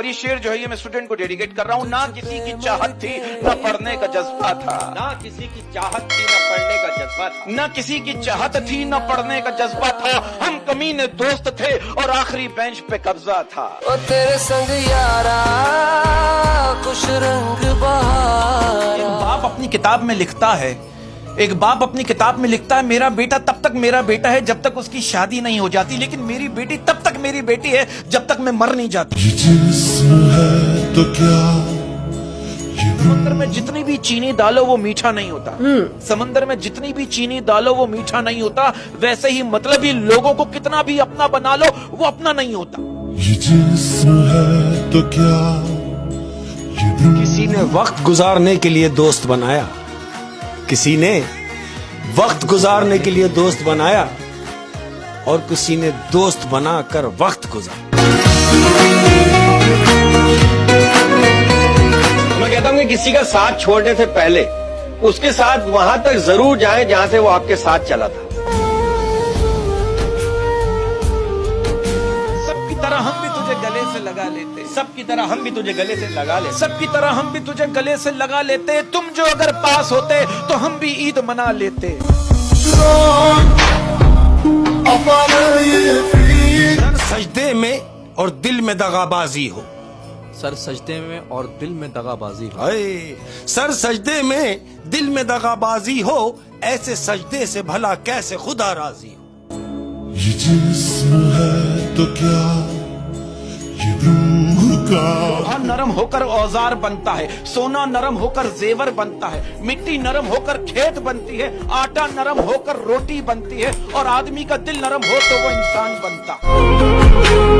और ये शेर जो है ये मैं स्टूडेंट को डेडिकेट कर रहा हूँ। ना किसी की चाहत थी न पढ़ने का जज्बा था, ना किसी की चाहत थी न पढ़ने का जज्बा था, न किसी की चाहत थी न पढ़ने का जज्बा था। हम कमीने दोस्त थे और आखिरी बेंच पे कब्जा था। ओ तेरे संग यारा खुश रंग बहार। एक बाप अपनी किताब में लिखता है, एक बाप अपनी किताब में लिखता है, मेरा बेटा तब तक मेरा बेटा है जब तक उसकी शादी नहीं हो जाती, लेकिन मेरी बेटी तब तक मेरी बेटी है जब तक मैं मर नहीं जाती। ये जिस्म है तो क्या, समंदर में जितनी भी चीनी डालो वो मीठा नहीं होता। समंदर में जितनी भी चीनी डालो वो मीठा नहीं होता। वैसे ही मतलब ही लोगों को कितना भी अपना बना लो वो अपना नहीं होता। ये जिस्म है तो क्या, किसी ने वक्त गुजारने के लिए दोस्त बनाया, किसी ने वक्त गुजारने के लिए दोस्त बनाया और किसी ने दोस्त बनाकर वक्त गुजारा। मैं कहता हूँ कि किसी का साथ छोड़ने से पहले उसके साथ वहां तक जरूर जाएं जहां से वो आपके साथ चला था। सबकी तरह हम भी तुझे गले से लगा लेते, सबकी तरह हम भी तुझे गले से लगा ले, सबकी तरह हम भी तुझे गले से लगा लेते। तुम जो अगर पास होते तो हम भी ईद मना लेते। सर सजदे में और दिल में दगाबाजी हो, सर सजदे में और दिल में दगाबाजी हो। हाय सर सजदे में दिल में दगाबाजी हो, ऐसे सजदे से भला कैसे खुदा राजी हो। ये जिस्म है तो क्या, ये रूह का। लोहा नरम होकर औजार बनता है, सोना नरम होकर जेवर बनता है, मिट्टी नरम होकर खेत बनती है, आटा नरम होकर रोटी बनती है और आदमी का दिल नरम हो तो वो इंसान बनता है।